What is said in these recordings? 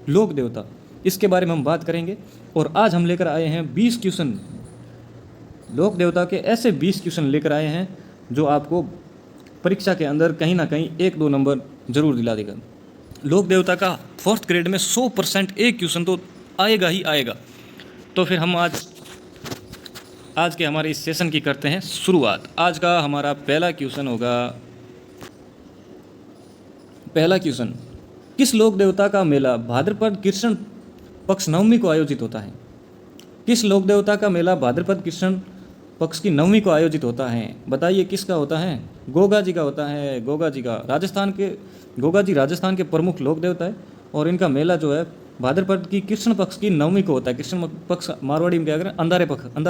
लोक देवता, इसके बारे में हम बात करेंगे। और आज हम लेकर आए हैं 20 क्वेश्चन, लोक देवता के ऐसे 20 क्वेश्चन लेकर आए हैं जो आपको परीक्षा के अंदर कहीं ना कहीं 1-2 नंबर जरूर दिला देगा। लोक देवता का 4th ग्रेड में 100% एक क्वेश्चन तो आएगा ही आएगा। तो फिर हम आज के हमारे इस सेशन की करते हैं शुरुआत। आज का हमारा पहला क्वेश्चन होगा, पहला क्वेश्चन, किस लोक देवता का मेला भाद्रपद कृष्ण पक्ष नवमी को आयोजित होता है? किस लोक देवता का मेला भाद्रपद कृष्ण पक्ष की नवमी को आयोजित होता है? बताइए किसका होता है? गोगा जी का होता है। गोगा जी का, गोगा जी राजस्थान के प्रमुख लोक देवता है और इनका मेला जो है भाद्रपद की कृष्ण पक्ष की नवमी को होता है। कृष्ण पक्ष मारवाड़ी में क्या करें, अंधारे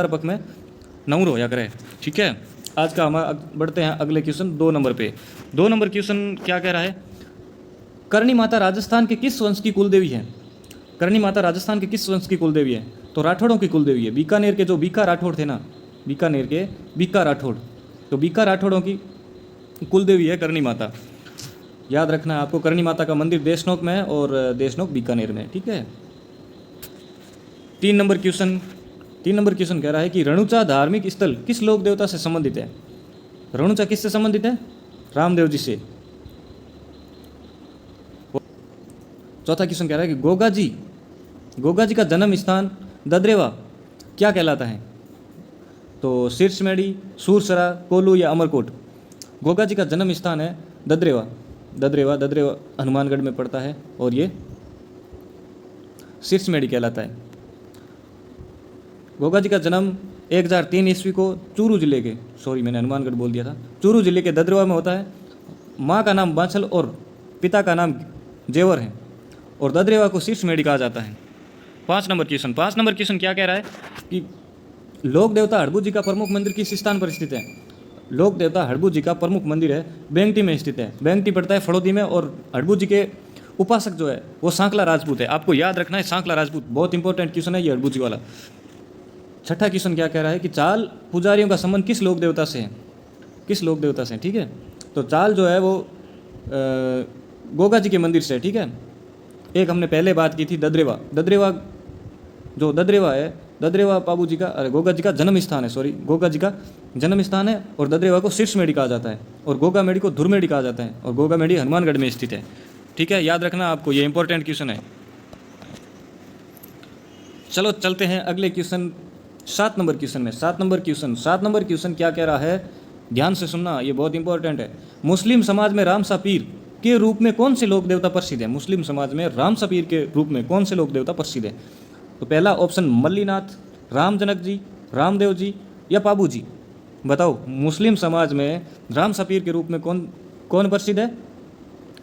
पक्ष में नवर होया करे। ठीक है, आज का हमारा बढ़ते हैं अगले क्वेश्चन 2 नंबर पे। 2 नंबर क्वेश्चन क्या कह रहा है? करणी माता राजस्थान के किस वंश की कुलदेवी है? करणी माता राजस्थान के किस वंश की कुलदेवी है? तो राठौड़ों की कुलदेवी है। बीकानेर के जो बीका राठौड़ थे ना, बीकानेर के बीका राठौड़, तो बीका राठौड़ों की कुलदेवी है करणी माता। याद रखना है आपको, करणी माता का मंदिर देशनोक में है और देशनोक बीकानेर में। ठीक है। 3 नंबर क्वेश्चन कह रहा है कि रणुचा धार्मिक स्थल किस लोक देवता से संबंधित है? रणुचा किससे संबंधित है? रामदेव जी से। चौथा क्वेश्चन कह रहा है कि गोगा जी का जन्म स्थान ददरेवा क्या कहलाता है? तो शीर्षमेड़ी, सूरसरा, कोल्लू या अमरकोट? गोगा जी का जन्म स्थान है ददरेवा हनुमानगढ़ में पड़ता है और ये शीर्षमेड़ी कहलाता है। गोगा जी का जन्म 1003 ईस्वी को चूरू जिले के, मैंने हनुमानगढ़ बोल दिया था, चूरू जिले के ददरेवा में होता है। माँ का नाम बांछल और पिता का नाम जेवर है और ददरेवा को शीर्षमेड़ी कहा जाता है। 5 नंबर क्वेश्चन क्या कह रहा है कि लोक देवता हड़बू जी का प्रमुख मंदिर किस स्थान पर स्थित है? लोक देवता हड़बू जी का प्रमुख मंदिर है बेंगटी में स्थित है। बेंगटी पड़ता है फड़ौदी में और हड़बू जी के उपासक जो है वो सांकला राजपूत है। आपको याद रखना है सांकला राजपूत, बहुत इंपॉर्टेंट क्वेश्चन है ये हड़बू जी वाला। 6ठा क्वेश्चन क्या कह रहा है कि चाल पुजारियों का संबंध किस लोक देवता से है? किस लोक देवता से? ठीक है, तो चाल जो है वो गोगा जी के मंदिर से। ठीक है, एक हमने पहले बात की थी ददरेवा जो ददरेवा है, ददरेवा बाबू जी का, गोगा जी का जन्म स्थान है। गोगा जी का जन्म स्थान है और ददरेवा को शीर्षमेड़ी कहा जाता है और गोगा मेड़ी को धुरमेड़ी कहा जाता है और गोगा मेड़ी हनुमानगढ़ में स्थित है। ठीक है, याद रखना आपको, ये इंपॉर्टेंट क्वेश्चन है। चलो चलते हैं अगले क्वेश्चन 7 नंबर क्वेश्चन में। 7 नंबर क्वेश्चन क्या कह रहा है? ध्यान से सुनना, ये बहुत इंपॉर्टेंट है। मुस्लिम समाज में रामसा पीर के रूप में कौन से लोक देवता प्रसिद्ध है? मुस्लिम समाज में रामसा पीर के रूप में कौन से लोक देवता प्रसिद्ध है? तो पहला ऑप्शन मल्लीनाथ, रामजनक जी, रामदेव जी या पाबू जी? बताओ, मुस्लिम समाज में रामसा पीर के रूप में कौन प्रसिद्ध है?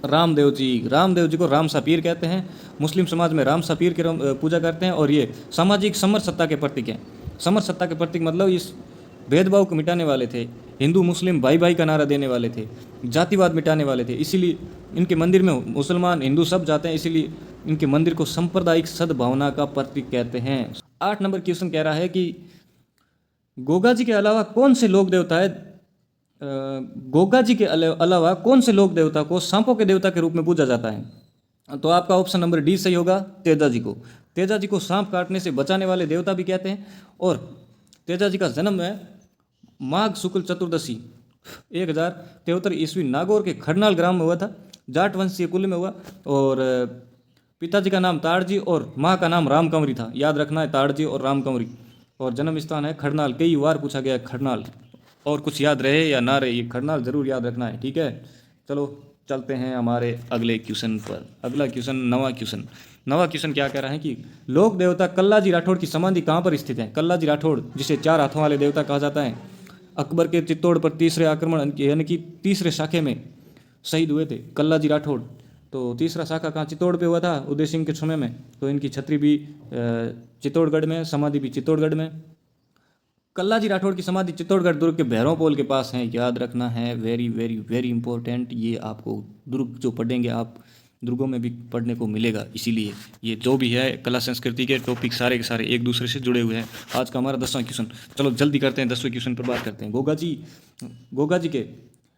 रामदेव जी को रामसा पीर कहते हैं। मुस्लिम समाज में रामसा पीर की पूजा करते हैं और ये सामाजिक समरसत्ता के प्रतीक हैं। समरसत्ता के प्रतीक मतलब इस भेदभाव को मिटाने वाले थे, हिंदू मुस्लिम भाई भाई का नारा देने वाले थे, जातिवाद मिटाने वाले थे। इसीलिए इनके मंदिर में मुसलमान हिंदू सब जाते हैं, इसीलिए इनके मंदिर को सांप्रदायिक सद्भावना का प्रतीक कहते हैं। 8 नंबर क्वेश्चन कह रहा है कि गोगा जी के अलावा कौन से लोक देवता है, गोगा जी के अलावा कौन से लोक देवता को सांपों के देवता के रूप में पूजा जाता है? तो आपका ऑप्शन नंबर डी सही होगा, तेजा जी को। तेजा जी को सांप काटने से बचाने वाले देवता भी कहते हैं और तेजा जी का जन्म है माघ शुक्ल चतुर्दशी 1073 ईस्वी नागौर के खरनाल ग्राम में हुआ था। जाट वंशीय कुल में हुआ और पिताजी का नाम ताड़जी और माँ का नाम रामकंवरी था। याद रखना है, ताड़जी और रामकंवरी। और जन्म स्थान है खरनाल। कई बार पूछा गया है खरनाल, और कुछ याद रहे या ना रहे, ये खरनाल जरूर याद रखना है। ठीक है, चलो चलते हैं हमारे अगले क्वेश्चन पर। अगला क्वेश्चन, नवा क्वेश्चन क्या कह रहा है कि लोक देवता कल्लाजी राठौड़ की समाधि कहाँ पर स्थित है? कल्लाजी राठौड़, जिसे 4 हाथों वाले देवता कहा जाता है, अकबर के चित्तौड़ पर तीसरे आक्रमण यानी कि तीसरे शाखे में शहीद हुए थे कल्लाजी राठौड़। तो तीसरा शाखा कहाँ? चित्तौड़ पे हुआ था उदय सिंह के समय में। तो इनकी छत्री भी चित्तौड़गढ़ में, समाधि भी चित्तौड़गढ़ में। कल्लाजी राठौड़ की समाधि चित्तौड़गढ़ दुर्ग के भैरव पोल के पास है। याद रखना है, वेरी वेरी वेरी इंपॉर्टेंट। ये आपको दुर्ग जो पढ़ेंगे आप, दुर्गों में भी पढ़ने को मिलेगा। इसीलिए ये जो भी है कला संस्कृति के टॉपिक सारे के सारे एक दूसरे से जुड़े हुए हैं। आज का हमारा 10वां क्वेश्चन, चलो जल्दी करते हैं, 10वें क्वेश्चन पर बात करते हैं। गोगा जी के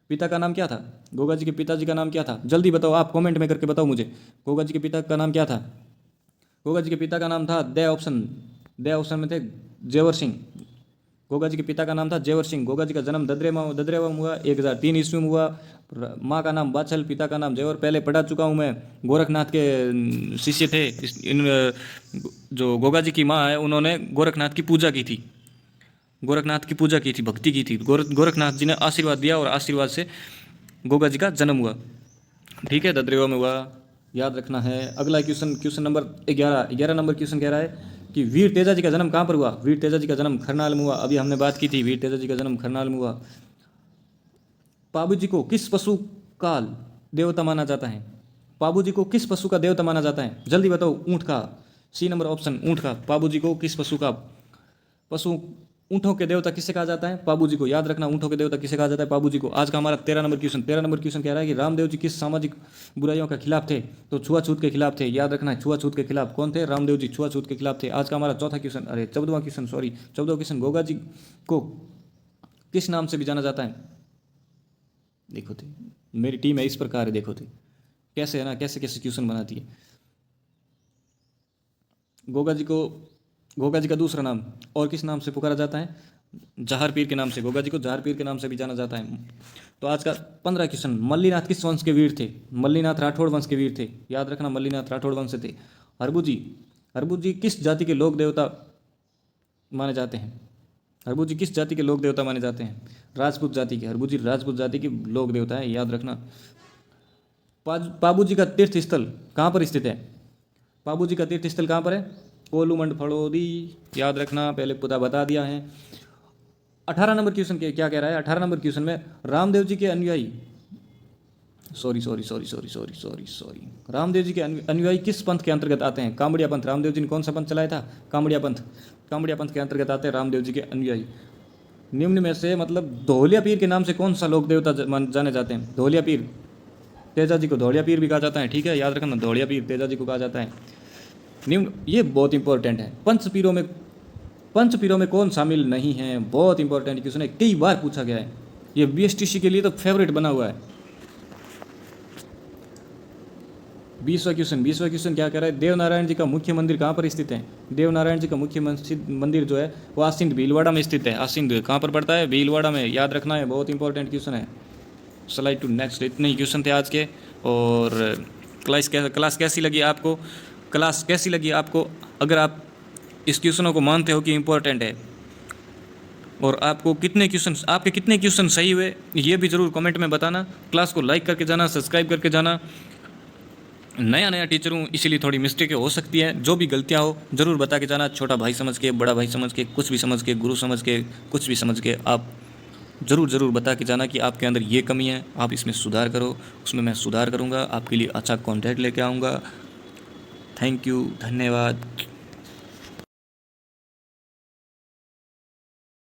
पिता का नाम क्या था? गोगा जी के पिताजी का नाम क्या था? जल्दी बताओ, आप कमेंट में करके बताओ मुझे, गोगा जी के पिता का नाम क्या था? गोगा जी के पिता का नाम था दे ऑप्शन में थे जेवर सिंह। गोगा जी के पिता का नाम था जेवर सिंह। गोगा जी का जन्म ददरेवा में हुआ 1003 ईस्वी में हुआ। माँ का नाम बाछल, पिता का नाम जेवर। पहले पढ़ा चुका हूँ मैं। गोरखनाथ के शिष्य थे जो गोगा जी की माँ है, उन्होंने गोरखनाथ की पूजा की थी, गोरखनाथ की पूजा की थी, भक्ति की थी। गोरखनाथ जी ने आशीर्वाद दिया और आशीर्वाद से गोगा जी का जन्म हुआ। ठीक है, ददरेवा में हुआ, याद रखना है। अगला क्वेश्चन नंबर 11 नंबर क्वेश्चन कह रहा है कि वीर तेजा जी का जन्म कहाँ पर हुआ। वीर तेजा जी का जन्म खरनाल में हुआ। अभी हमने बात की थी, वीर तेजा जी का जन्म खरनाल में हुआ। पाबू जी को किस पशु का देवता माना जाता है। पाबू जी को किस पशु का देवता माना जाता है, जल्दी बताओ। ऊँट का। सी नंबर ऑप्शन, ऊँट का। पाबू जी को किस पशु ऊँटों के देवता किसे कहा जाता है, पाबू जी को। याद रखना, ऊँटों के देवता किसे कहा जाता है, पाबू जी को। आज का हमारा 13 नंबर क्वेश्चन कह रहा है कि रामदेव जी किस सामाजिक बुराइयों के खिलाफ थे, तो छुआछूत के खिलाफ थे। याद रखना है, छुआछूत के खिलाफ कौन थे, रामदेव जी छुआछूत के खिलाफ थे। आज का हमारा 14वां क्वेश्चन, गोगा जी को किस नाम से भी जाना जाता है। देखो थे, मेरी टीम है इस प्रकार है, देखो थे कैसे है ना, कैसे कैसे क्वेश्चन बनाती है। गोगा जी का दूसरा नाम और किस नाम से पुकारा जाता है, जहार पीर के नाम से। गोगा जी को जहार पीर के नाम से भी जाना जाता है। तो आज का 15 क्वेश्चन, मल्लीनाथ किस वंश के वीर थे। मल्लीनाथ राठौड़ वंश के वीर थे। याद रखना, मल्लीनाथ राठौड़ वंश से थे। हरबू जी किस जाति के लोक देवता माने जाते हैं। हरबू जी किस जाति के लोक देवता माने जाते हैं, राजपूत जाति के। हरबू जी राजपूत जाति के लोक देवता है, याद रखना। पाबू जी का तीर्थ स्थल कहाँ पर स्थित है। पाबू जी का तीर्थ स्थल कहाँ पर है, कोलूमंड फड़ोदी। याद रखना, पहले पुता बता दिया है। 18 नंबर क्वेश्चन क्या कह रहा है। 18 नंबर क्वेश्चन में रामदेव जी के अनुयायी रामदेव जी के अनुयायी किस पंथ के अंतर्गत आते हैं, कांवड़िया पंथ। रामदेव जी ने कौन सा पंथ चलाया था, कांवड़िया पंथ के अंतर्गत आते हैं रामदेव जी के अनुयायी। निम्न में से मतलब धौलिया पीर के नाम से कौन सा लोक देवता जाने जाते हैं। धौलिया पीर, तेजा जी को धौलिया पीर भी कहा जाता है। ठीक है, याद रखना, धौलिया पीर तेजा जी को कहा जाता है। निम्न, ये बहुत इंपॉर्टेंट है। पंच पीरों में कौन शामिल नहीं है, बहुत इंपॉर्टेंट क्वेश्चन है, कई बार पूछा गया है। ये बीएसटीसी के लिए तो फेवरेट बना हुआ है। 20वां क्वेश्चन क्या कह रहा है, देवनारायण जी का मुख्य मंदिर कहाँ पर स्थित है। देवनारायण जी का मुख्य मंदिर जो है वो आसिंद भीलवाड़ा में स्थित है। आसिंद कहाँ पर पड़ता है, भीलवाड़ा में। याद रखना है, बहुत इंपॉर्टेंट क्वेश्चन है। Slide to next. इतने ही क्वेश्चन थे आज के। और क्लास कैसी लगी आपको। अगर आप इस क्वेश्चनों को मानते हो कि इंपॉर्टेंट है, और आपके कितने क्वेश्चन सही हुए, ये भी ज़रूर कमेंट में बताना। क्लास को लाइक करके जाना, सब्सक्राइब करके जाना। नया टीचर हूँ, इसीलिए थोड़ी मिस्टेकें हो सकती हैं। जो भी गलतियाँ हो ज़रूर बता के जाना। छोटा भाई समझ के, बड़ा भाई समझ के, कुछ भी समझ के, गुरु समझ के, कुछ भी समझ के आप ज़रूर बता के जाना कि आपके अंदर ये कमी है, आप इसमें सुधार करो। उसमें मैं सुधार करूँगा, आपके लिए अच्छा कंटेंट लेके आऊँगा। थैंक यू, धन्यवाद।